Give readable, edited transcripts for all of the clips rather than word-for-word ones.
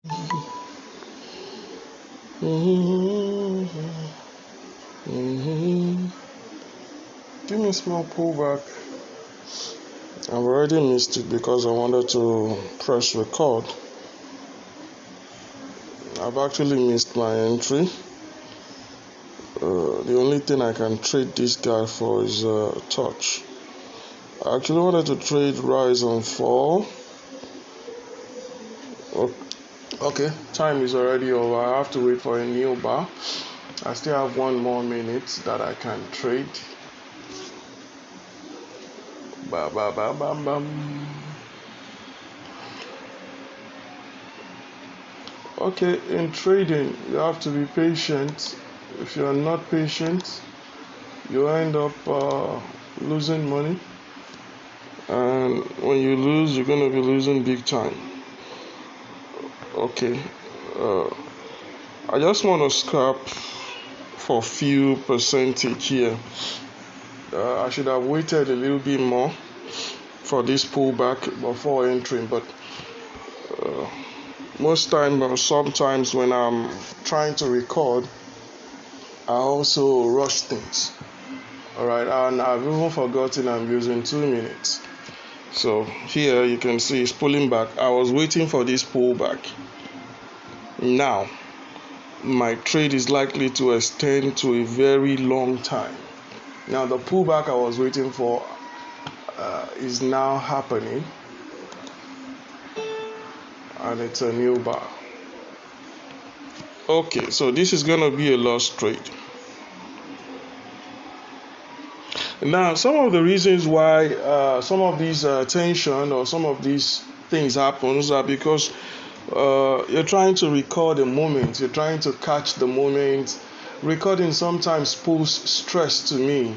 Give me a small pullback. I've already missed it because I wanted to press record. I've actually missed my entry. The only thing I can trade this guy for is touch. I actually wanted to trade rise and fall. Okay, time is already over. I have to wait for a new bar. I still have 1 more minute that I can trade. Bam, bam, bam, bam, bam. Okay, in trading, you have to be patient. If you are not patient, you end up losing money. And when you lose, you're going to be losing big time. Okay, I just want to scrap for few percentage here. I should have waited a little bit more for this pullback before entering, but most times or sometimes when I'm trying to record, I also rush things. Alright, and I've even forgotten I'm using 2 minutes. So here you can see it's pulling back. I was waiting for this pullback. Now my trade is likely to extend to a very long time. Now the pullback I was waiting for is now happening, and it's a new bar. Okay, so this is gonna be a loss trade. Now, some of the reasons why some of these tension or some of these things happens are because you're trying to record a moment, you're trying to catch the moment. Recording sometimes poses stress to me.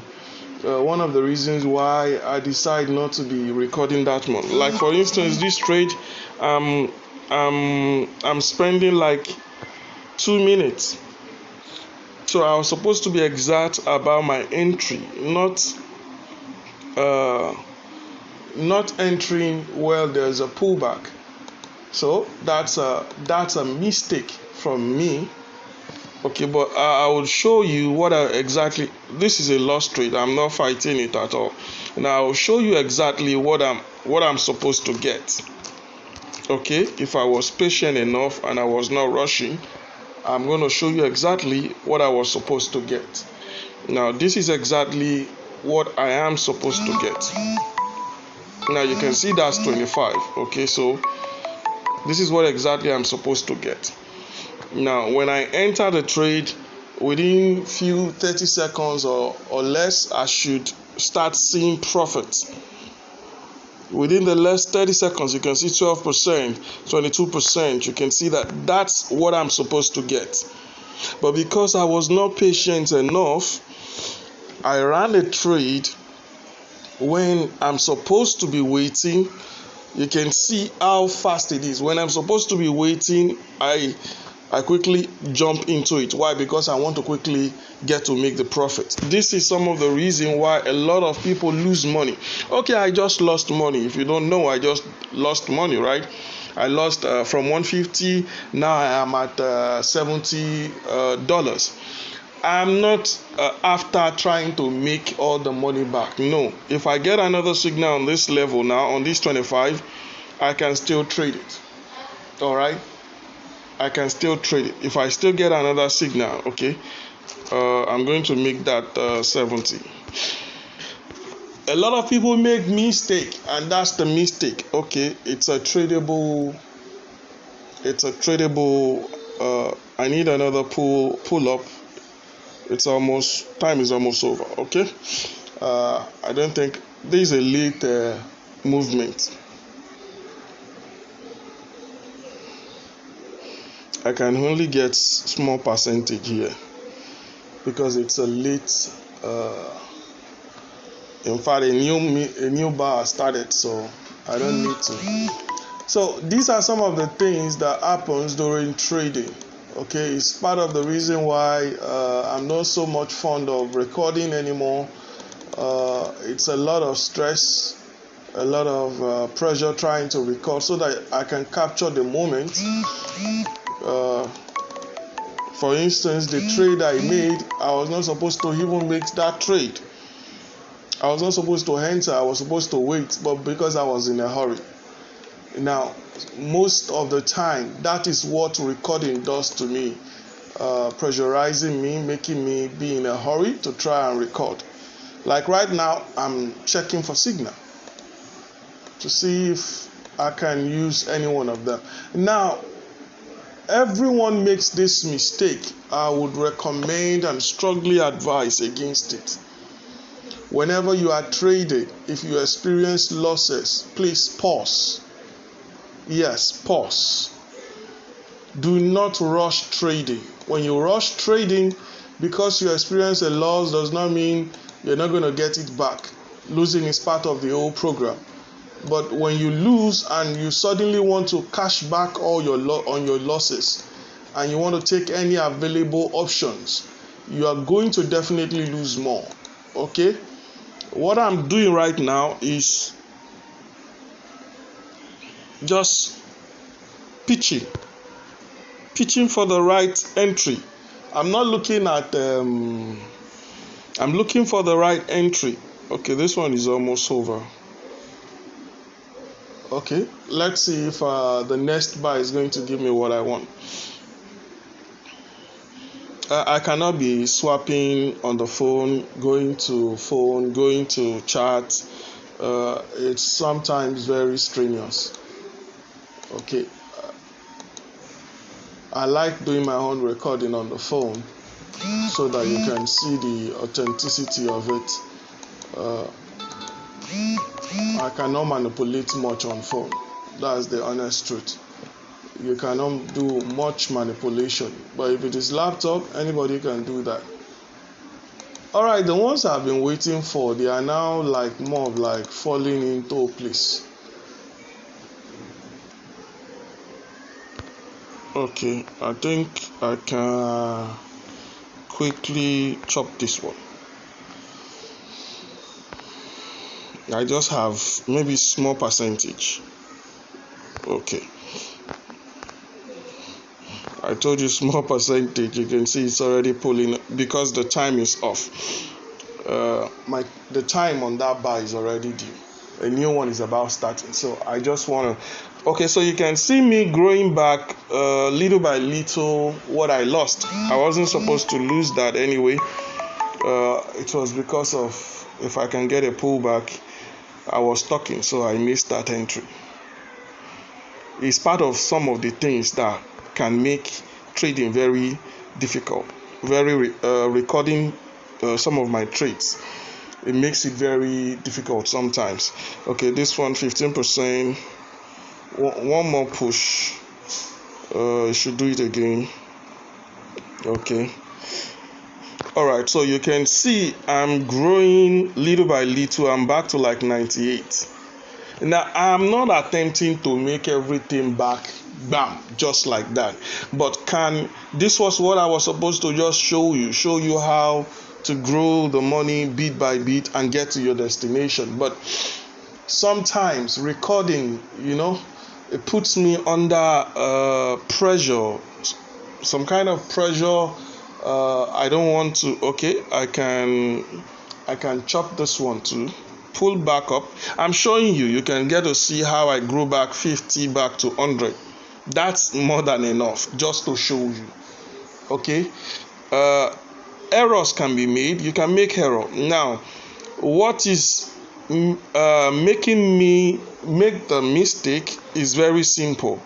One of the reasons why I decide not to be recording that much. Like for instance, this trade, I'm spending like 2 minutes. So I was supposed to be exact about my entry, not entering where there's a pullback. So that's a mistake from me. Okay, but I will show you what exactly. This is a loss trade. I'm not fighting it at all. And I will show you exactly what I'm supposed to get. Okay, if I was patient enough and I was not rushing, I'm going to show you exactly what I was supposed to get. Now, this is exactly what I am supposed to get. Now, you can see that's 25. Okay, so this is what exactly I'm supposed to get. Now, when I enter the trade, within few 30 seconds or less, I should start seeing profits. Within the last 30 seconds, you can see 12%, 22%. You can see that that's what I'm supposed to get. But because I was not patient enough, I ran a trade when I'm supposed to be waiting. You can see how fast it is. When I'm supposed to be waiting, I quickly jump into it. Why? Because I want to quickly get to make the profit. This is some of the reason why a lot of people lose money. Okay, I just lost money. If you don't know, I just lost money, right? I lost from 150. Now I am at $70. I'm not after trying to make all the money back. No. If I get another signal on this level now, on this 25, I can still trade it. All right. I can still trade it. If I still get another signal, okay, I'm going to make that 70. A lot of people make mistake, and that's the mistake. Okay, it's a tradable. I need another pull up. It's almost, time is almost over. Okay, I don't think this is a late movement. I can only get small percentage here because it's a late. In fact, a new bar started, so I don't need to. So these are some of the things that happens during trading. Okay, it's part of the reason why I'm not so much fond of recording anymore. It's a lot of stress. a lot of pressure trying to record so that I can capture the moment. For instance, the trade I made, I was not supposed to even make that trade. I was not supposed to enter, I was supposed to wait, but because I was in a hurry. Now, most of the time, that is what recording does to me, pressurizing me, making me be in a hurry to try and record. Like right now, I'm checking for signal to see if I can use any one of them. Now, everyone makes this mistake. I would recommend and strongly advise against it. Whenever you are trading, if you experience losses, please pause. Yes, pause. Do not rush trading. When you rush trading, because you experience a loss does not mean you're not going to get it back. Losing is part of the whole program. But when you lose and you suddenly want to cash back all your on your losses and you want to take any available options, you are going to definitely lose more. Okay? What I'm doing right now is just pitching for the right entry. I'm not looking at I'm looking for the right entry. Okay, this one is almost over. Okay, let's see if the next buy is going to give me what I want. I cannot be swapping on the phone, going to chat. It's sometimes very strenuous. Okay, I like doing my own recording on the phone so that you can see the authenticity of it. I cannot manipulate much on phone. That's the honest truth. You cannot do much manipulation. But if it is laptop, anybody can do that. Alright, the ones I've been waiting for, they are now like more of like falling into place. Okay, I think I can quickly chop this one. I just have maybe small percentage. Okay. I told you small percentage. You can see it's already pulling because the time is off. The time on that buy is already due. A new one is about starting. So I just want to. Okay, so you can see me growing back little by little what I lost. I wasn't supposed to lose that anyway. It was because of if I can get a pullback. I was talking, so I missed that entry. It's part of some of the things that can make trading very difficult. Recording some of my trades, it makes it very difficult sometimes. Okay, this one 15%. One more push. Should do it again. Okay. Alright, so you can see I'm growing little by little. I'm back to like 98. Now, I'm not attempting to make everything back, bam, just like that. But this was what I was supposed to just show you how to grow the money bit by bit and get to your destination. But sometimes recording, it puts me under pressure, some kind of pressure. I don't want to. Okay, I can chop this one too. Pull back up. I'm showing you can get to see how I grew back 50 back to 100. That's more than enough just to show you. Okay, errors can be made. You can make error. Now, what is making me make the mistake is very simple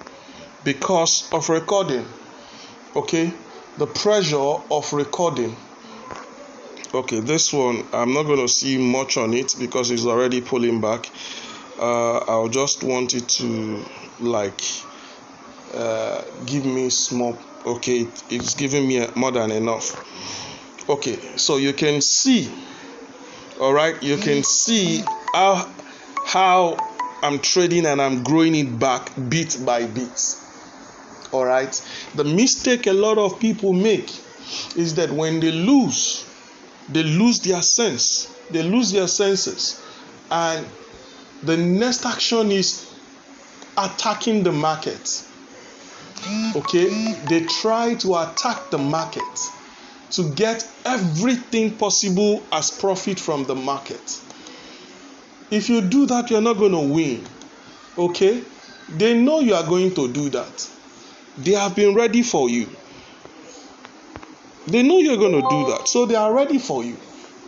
because of recording. Okay, the pressure of recording. Okay, this one I'm not going to see much on it because it's already pulling back. I'll just want it to give me small. Okay, it's giving me more than enough. Okay, so you can see. All right, you can see how I'm trading and I'm growing it back bit by bit. All right, the mistake a lot of people make is that when they lose their sense. They lose their senses, and The next action is attacking the market. Okay, they try to attack the market to get everything possible as profit from the market. If you do that, you're not going to win. Okay, they know you are going to do that. They have been ready for you. They know you're going to do that, so they are ready for you.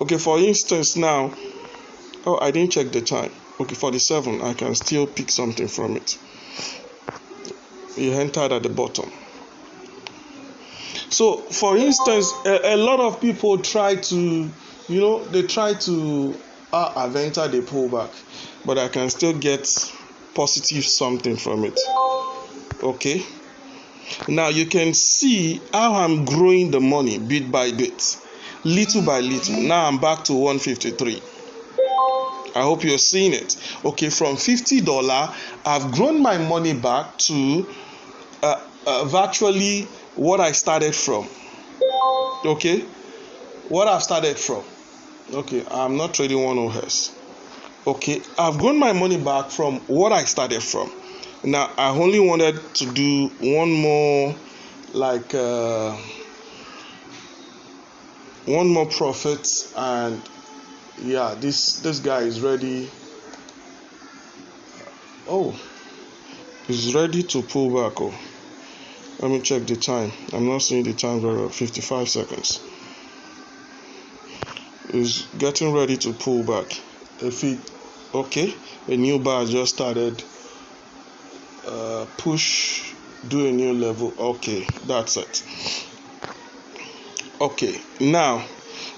Okay, for instance now, oh, I didn't check the time. Okay, 47, I can still pick something from it. You entered at the bottom. So, for instance, a lot of people try to, they try to, I've entered a pullback, but I can still get positive something from it. Okay. Now you can see how I'm growing the money bit by bit, little by little. Now I'm back to 153. I hope you're seeing it. Okay, from $50, I've grown my money back to virtually what I started from. Okay, what I've started from. Okay, I'm not trading 10s. Okay, I've grown my money back from what I started from. Now I only wanted to do one more, like one more profit, and yeah, this guy is ready. Oh, he's ready to pull back. Oh, let me check the time. I'm not seeing the time very well. 55 seconds. He's getting ready to pull back. Okay, a new bar just started. Push, do a new level. Okay, that's it. Okay, now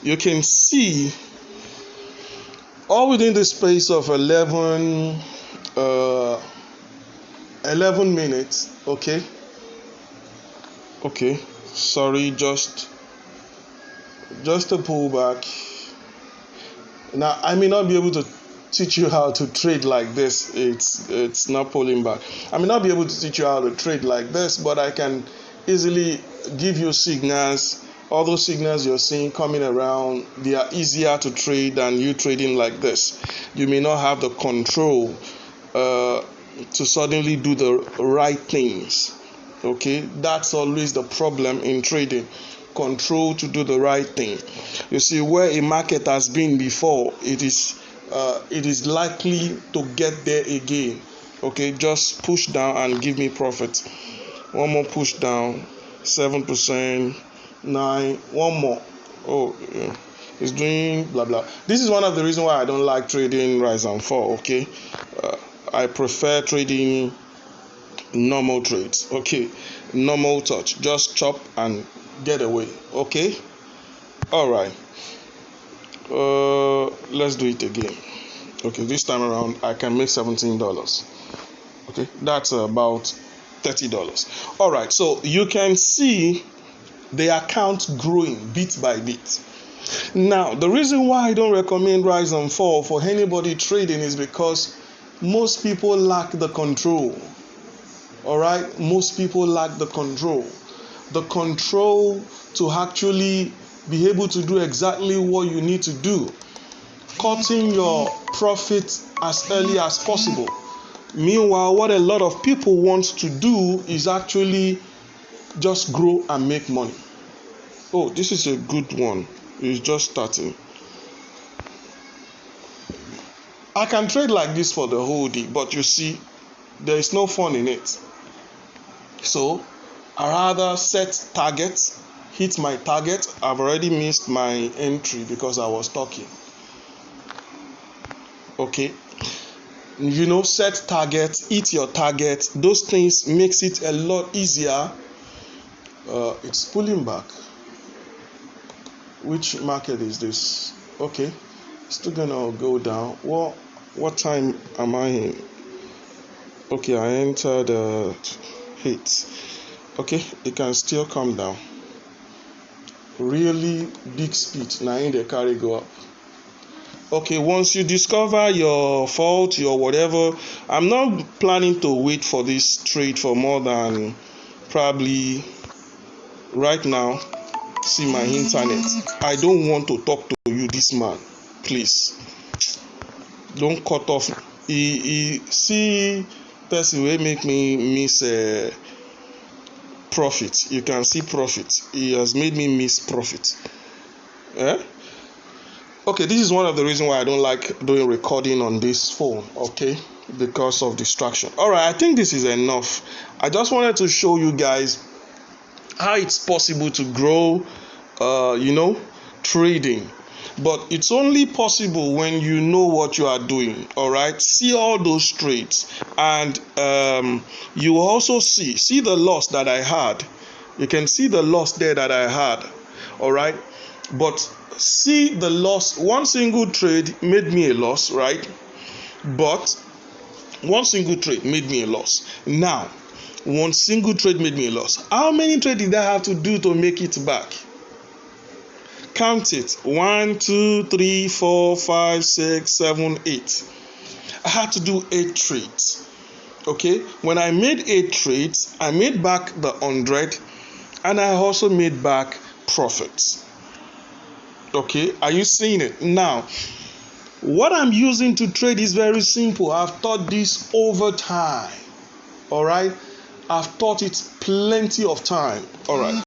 you can see all within the space of 11 minutes. Okay, sorry, just a pullback. Now I may not be able to teach you how to trade like this. It's not pulling back. I may not be able to teach you how to trade like this, but I can easily give you signals. All those signals you're seeing coming around, they are easier to trade than you trading like this. You may not have the control to suddenly do the right things. Okay, that's always the problem in trading. Control to do the right thing. You see, where a market has been before, it is likely to get there again. Okay, just push down and give me profit. One more push down, 7%, 9, one more. Oh, yeah. It's doing blah blah. This is one of the reasons why I don't like trading rise and fall. Okay, I prefer trading normal trades. Okay, normal touch, just chop and get away. Okay, all right. Let's do it again. Okay, this time around I can make $17. Okay, that's about $30. All right, so you can see the account growing bit by bit. Now, the reason why I don't recommend rise and fall for anybody trading is because most people lack the control. All right, most people lack the control. The control to actually be able to do exactly what you need to do. Cutting your profit as early as possible. Meanwhile, what a lot of people want to do is actually just grow and make money. Oh, this is a good one. It's just starting. I can trade like this for the whole day, but you see, there is no fun in it. So, I rather set targets, hit my target. I've already missed my entry because I was talking. Okay, set targets, hit your target. Those things makes it a lot easier. It's pulling back. Which market is this? Okay, still gonna go down. What time am I in? Okay, I entered 8. Okay, it can still come down. Really big speed. Now in the carry go up. Okay, once you discover your fault, your whatever, I'm not planning to wait for this trade for more than probably right now. See my internet. I don't want to talk to you, this man. Please, don't cut off he see person wey make me miss profit. You can see profit. He has made me miss profit. Okay, this is one of the reasons why I don't like doing recording on this phone, okay, because of distraction. All right, I think this is enough. I just wanted to show you guys how it's possible to grow trading, but it's only possible when you know what you are doing. All right, see all those trades, and you will also see the loss that I had. You can see the loss there that I had. All right, but see the loss. One single trade made me a loss, right? But one single trade made me a loss. Now, one single trade made me a loss. How many trades did I have to do to make it back? Count it. 1, 2, 3, 4, 5, 6, 7, 8. I had to do 8 trades. Okay, when I made 8 trades, I made back the 100, and I also made back profits. Okay, are you seeing it? Now, what I'm using to trade is very simple. I've taught this over time. All right, I've taught it plenty of time. All right.